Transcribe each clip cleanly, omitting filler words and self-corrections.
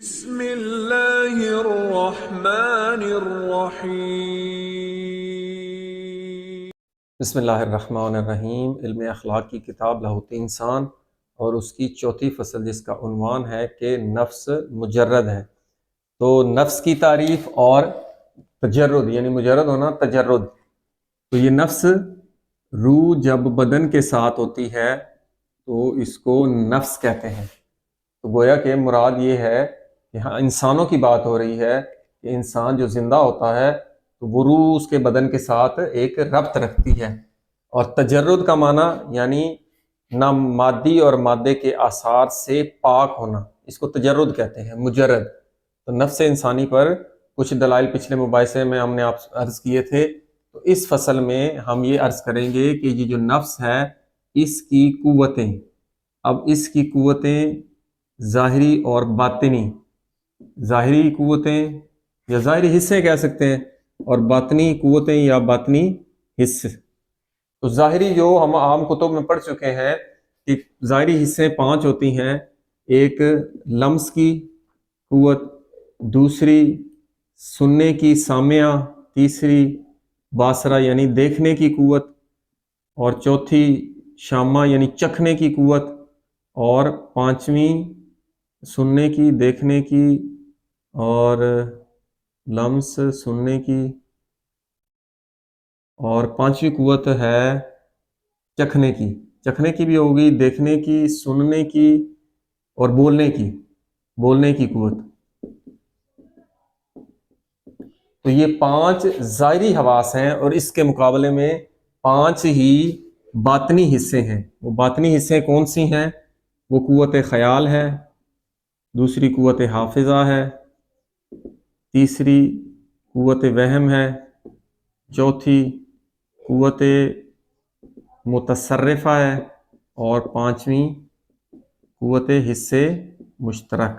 بسم اللہ الرحمن الرحیم۔ بسم اللہ الرحمن الرحیم۔ علم اخلاق کی کتاب لاہوتی انسان اور اس کی چوتھی فصل جس کا عنوان ہے کہ نفس مجرد ہے۔ تو نفس کی تعریف اور تجرد، یعنی مجرد ہونا، تجرد۔ تو یہ نفس، روح جب بدن کے ساتھ ہوتی ہے تو اس کو نفس کہتے ہیں۔ تو گویا کہ مراد یہ ہے کہ ہاں انسانوں کی بات ہو رہی ہے کہ انسان جو زندہ ہوتا ہے تو وہ روح اس کے بدن کے ساتھ ایک ربط رکھتی ہے۔ اور تجرد کا معنی یعنی نہ مادی اور مادے کے آثار سے پاک ہونا، اس کو تجرد کہتے ہیں، مجرد۔ تو نفس انسانی پر کچھ دلائل پچھلے مباحثے میں ہم نے آپ سے عرض کیے تھے، تو اس فصل میں ہم یہ عرض کریں گے کہ یہ جو نفس ہے اس کی قوتیں، اب اس کی قوتیں ظاہری اور باطنی، ظاہری قوتیں یا ظاہری حصے کہہ سکتے ہیں، اور باطنی قوتیں یا باطنی حصے۔ تو ظاہری جو ہم عام کتب میں پڑھ چکے ہیں کہ ظاہری حصے 5 ہوتی ہیں۔ ایک لمس کی قوت، دوسری سننے کی سامعہ، تیسری باصرہ یعنی دیکھنے کی قوت، اور چوتھی شامہ یعنی چکھنے کی قوت، اور پانچویں سننے کی، دیکھنے کی اور لمس، سننے کی، اور پانچویں قوت ہے چکھنے کی۔ چکھنے کی بھی ہوگی، دیکھنے کی، سننے کی اور بولنے کی قوت۔ تو یہ 5 ظاہری حواس ہیں، اور اس کے مقابلے میں 5 ہی باطنی حصے ہیں۔ وہ باطنی حصے کون سی ہیں؟ وہ قوت خیال ہے، دوسری قوت حافظہ ہے، تیسری قوت وہم ہے، چوتھی قوت متصرفہ ہے، اور پانچویں قوت حصے مشترک۔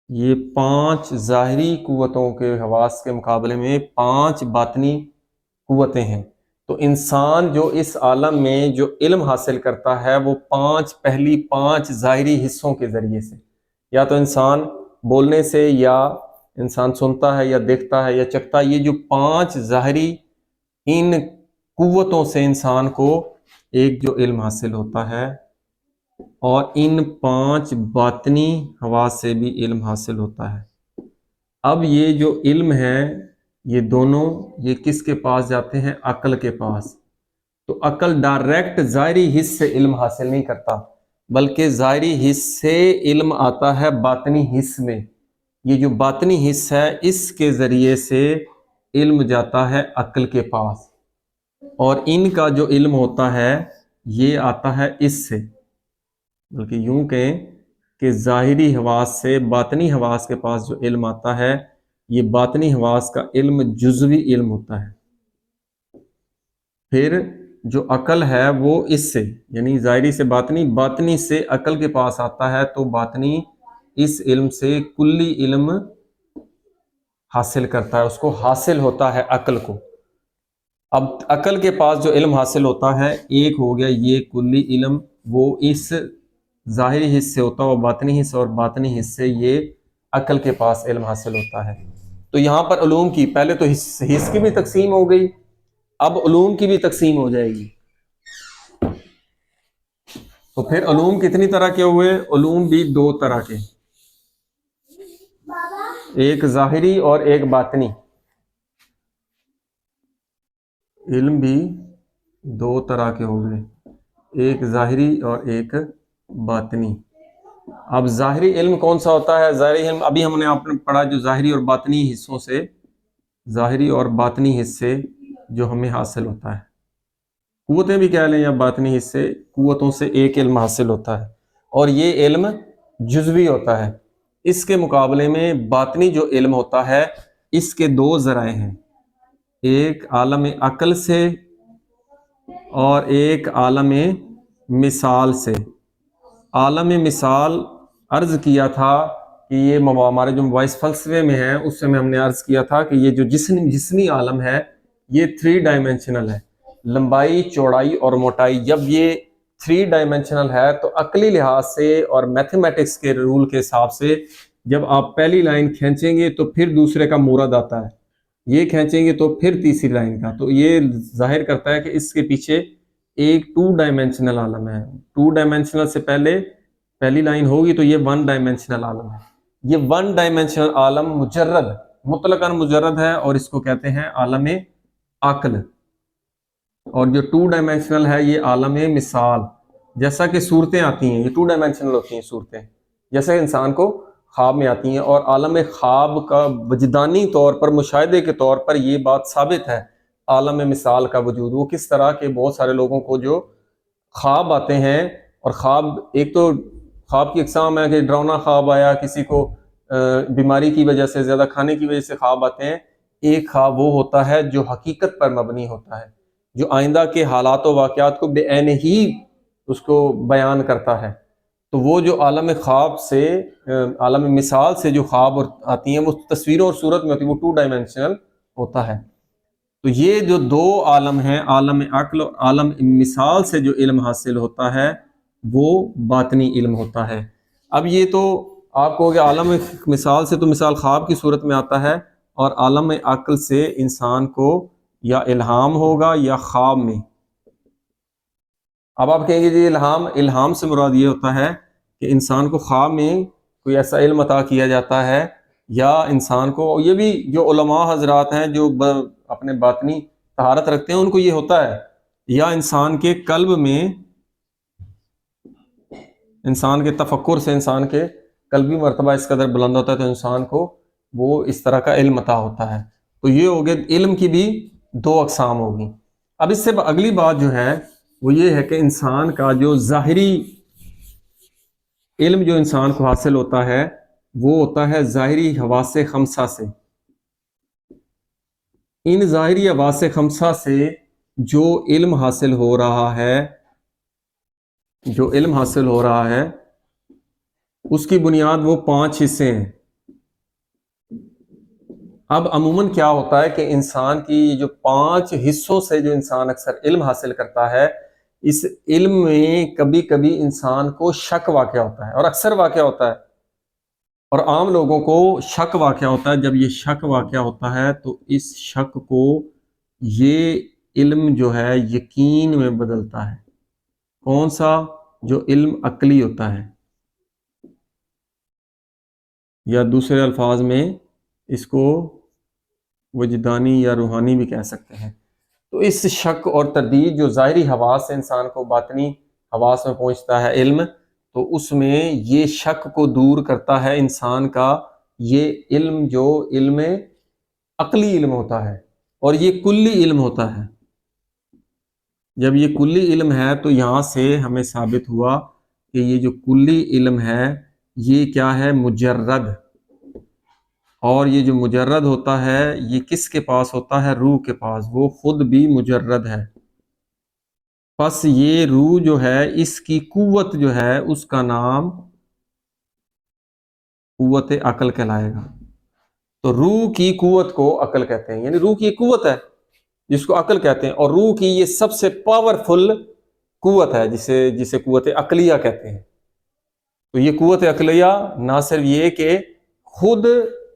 یہ 5 ظاہری قوتوں کے حواس کے مقابلے میں 5 باطنی قوتیں ہیں۔ تو انسان جو اس عالم میں جو علم حاصل کرتا ہے وہ پہلی 5 ظاہری حصوں کے ذریعے سے، یا تو انسان بولنے سے، یا انسان سنتا ہے، یا دیکھتا ہے، یا چکھتا ہے۔ یہ جو 5 ظاہری، ان قوتوں سے انسان کو ایک جو علم حاصل ہوتا ہے، اور ان 5 باطنی حواس سے بھی علم حاصل ہوتا ہے۔ اب یہ جو علم ہے یہ دونوں، یہ کس کے پاس جاتے ہیں؟ عقل کے پاس۔ تو عقل ڈائریکٹ ظاہری حص سے علم حاصل نہیں کرتا، بلکہ ظاہری حص سے علم آتا ہے باطنی حص میں۔ یہ جو باطنی حص ہے اس کے ذریعے سے علم جاتا ہے عقل کے پاس، اور ان کا جو علم ہوتا ہے یہ آتا ہے اس سے، بلکہ یوں کہیں کہ ظاہری حواس سے باطنی حواس کے پاس جو علم آتا ہے، یہ باطنی حواس کا علم جزوی علم ہوتا ہے۔ پھر جو عقل ہے وہ اس سے، یعنی ظاہری سے باطنی، باطنی سے عقل کے پاس آتا ہے، تو باطنی اس علم سے کلی علم حاصل کرتا ہے، اس کو حاصل ہوتا ہے عقل کو۔ اب عقل کے پاس جو علم حاصل ہوتا ہے، ایک ہو گیا یہ کلی علم، وہ اس ظاہری حص سے ہوتا ہے، وہ باطنی حص، اور باطنی حص سے یہ عقل کے پاس علم حاصل ہوتا ہے۔ تو یہاں پر علوم کی پہلے تو حص کی بھی تقسیم ہو گئی، اب علوم کی بھی تقسیم ہو جائے گی۔ تو پھر علوم کتنی طرح کے ہوئے؟ علوم بھی 2 طرح کے، ایک ظاہری اور ایک باطنی۔ علم بھی 2 طرح کے ہو گئے، ایک ظاہری اور ایک باطنی۔ اب ظاہری علم کون سا ہوتا ہے؟ ظاہری علم ابھی ہم نے آپ نے پڑھا، جو ظاہری اور باطنی حصوں سے، ظاہری اور باطنی حصے جو ہمیں حاصل ہوتا ہے، قوتیں بھی کہہ لیں یا باطنی حصے، قوتوں سے ایک علم حاصل ہوتا ہے، اور یہ علم جزوی ہوتا ہے۔ اس کے مقابلے میں باطنی جو علم ہوتا ہے اس کے 2 ذرائع ہیں، ایک عالم عقل سے اور ایک عالم مثال سے۔ عالم مثال عرض کیا تھا کہ یہ ہمارے جو مباحث فلسفے میں ہیں اس میں ہم نے عرض کیا تھا کہ یہ جو جسمی عالم ہے یہ 3 ڈائمینشنل ہے، لمبائی، چوڑائی اور موٹائی۔ جب یہ 3 ڈائمینشنل ہے تو عقلی لحاظ سے اور میتھمیٹکس کے رول کے حساب سے جب آپ پہلی لائن کھینچیں گے تو پھر دوسرے کا مورد آتا ہے، یہ کھینچیں گے تو پھر تیسری لائن کا، تو یہ ظاہر کرتا ہے کہ اس کے پیچھے ایک 2 ڈائمینشنل عالم ہے۔ 2 ڈائمینشنل سے پہلی لائن ہوگی تو یہ 1 ڈائمینشنل عالم ہے۔ یہ 1 ڈائمینشنل عالم مجرد، مطلقاً مجرد ہے، اور اس کو کہتے ہیں عالم عقل۔ اور جو 2 ڈائمینشنل ہے یہ عالم مثال، جیسا کہ صورتیں آتی ہیں، یہ 2 ڈائمینشنل ہوتی ہیں صورتیں، جیسے انسان کو خواب میں آتی ہیں، اور عالم خواب کا وجدانی طور پر، مشاہدے کے طور پر یہ بات ثابت ہے عالم مثال کا وجود۔ وہ کس طرح کہ بہت سارے لوگوں کو جو خواب آتے ہیں، اور خواب ایک تو خواب کی اقسام ہے کہ ڈراؤنا خواب آیا، کسی کو بیماری کی وجہ سے، زیادہ کھانے کی وجہ سے خواب آتے ہیں۔ ایک خواب وہ ہوتا ہے جو حقیقت پر مبنی ہوتا ہے، جو آئندہ کے حالات و واقعات کو بے عین ہی اس کو بیان کرتا ہے۔ تو وہ جو عالم خواب سے، عالم مثال سے جو خواب آتی ہیں وہ تصویروں اور صورت میں ہوتی ہیں، وہ 2 ڈائمینشنل ہوتا ہے۔ تو یہ جو 2 عالم ہیں، عالم عقل اور عالم مثال سے جو علم حاصل ہوتا ہے وہ باطنی علم ہوتا ہے۔ اب یہ تو آپ کہو گے عالم مثال سے تو مثال خواب کی صورت میں آتا ہے، اور عالم عقل سے انسان کو یا الہام ہوگا یا خواب میں۔ اب آپ کہیں گے جی الہام سے مراد یہ ہوتا ہے کہ انسان کو خواب میں کوئی ایسا علم عطا کیا جاتا ہے، یا انسان کو، یہ بھی جو علماء حضرات ہیں جو اپنے باطنی طہارت رکھتے ہیں ان کو یہ ہوتا ہے، یا انسان کے قلب میں، انسان کے تفکر سے انسان کے قلبی مرتبہ اس قدر بلند ہوتا ہے تو انسان کو وہ اس طرح کا علم عطا ہوتا ہے۔ تو یہ ہو گیا علم کی بھی 2 اقسام ہوگی۔ اب اس سے اگلی بات جو ہے وہ یہ ہے کہ انسان کا جو ظاہری علم جو انسان کو حاصل ہوتا ہے وہ ہوتا ہے ظاہری حواس خمسہ سے۔ ان ظاہری حواس خمسہ سے جو علم حاصل ہو رہا ہے، اس کی بنیاد وہ 5 حصے ہیں۔ اب عموماً کیا ہوتا ہے کہ انسان کی جو 5 حصوں سے جو انسان اکثر علم حاصل کرتا ہے، اس علم میں کبھی کبھی انسان کو شک واقع ہوتا ہے، اور اکثر واقع ہوتا ہے، اور عام لوگوں کو شک واقع ہوتا ہے۔ جب یہ شک واقع ہوتا ہے تو اس شک کو یہ علم جو ہے یقین میں بدلتا ہے۔ کون سا؟ جو علم عقلی ہوتا ہے، یا دوسرے الفاظ میں اس کو وجدانی یا روحانی بھی کہہ سکتے ہیں۔ تو اس شک اور تردید جو ظاہری حواس سے انسان کو باطنی حواس میں پہنچتا ہے علم، تو اس میں یہ شک کو دور کرتا ہے انسان کا یہ علم، جو علم عقلی علم ہوتا ہے، اور یہ کلی علم ہوتا ہے۔ جب یہ کلی علم ہے تو یہاں سے ہمیں ثابت ہوا کہ یہ جو کلی علم ہے یہ کیا ہے؟ مجرد۔ اور یہ جو مجرد ہوتا ہے یہ کس کے پاس ہوتا ہے؟ روح کے پاس، وہ خود بھی مجرد ہے۔ پس یہ روح جو ہے اس کی قوت جو ہے اس کا نام قوت عقل کہلائے گا۔ تو روح کی قوت کو عقل کہتے ہیں، یعنی روح کی ایک قوت ہے جس کو عقل کہتے ہیں، اور روح کی یہ سب سے پاورفل قوت ہے جسے قوت عقلیہ کہتے ہیں۔ تو یہ قوت عقلیہ نہ صرف یہ کہ خود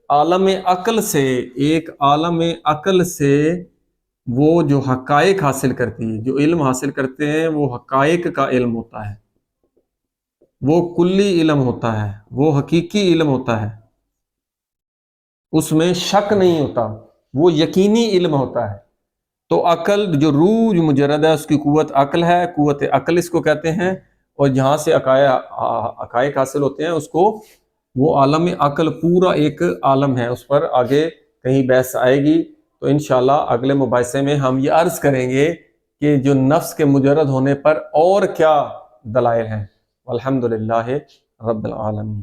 عالم عقل سے، ایک عالم عقل سے وہ جو حقائق حاصل کرتی ہے، جو علم حاصل کرتے ہیں، وہ حقائق کا علم ہوتا ہے، وہ کلی علم ہوتا ہے، وہ حقیقی علم ہوتا ہے، اس میں شک نہیں ہوتا، وہ یقینی علم ہوتا ہے۔ تو عقل جو روح جو مجرد ہے اس کی قوت عقل ہے، قوت عقل اس کو کہتے ہیں، اور جہاں سے حقائق حاصل ہوتے ہیں اس کو وہ عالم عقل پورا ایک عالم ہے، اس پر آگے کہیں بحث آئے گی۔ تو انشاءاللہ اگلے مباحثے میں ہم یہ عرض کریں گے کہ جو نفس کے مجرد ہونے پر اور کیا دلائل ہیں۔ والحمدللہ رب العالمین۔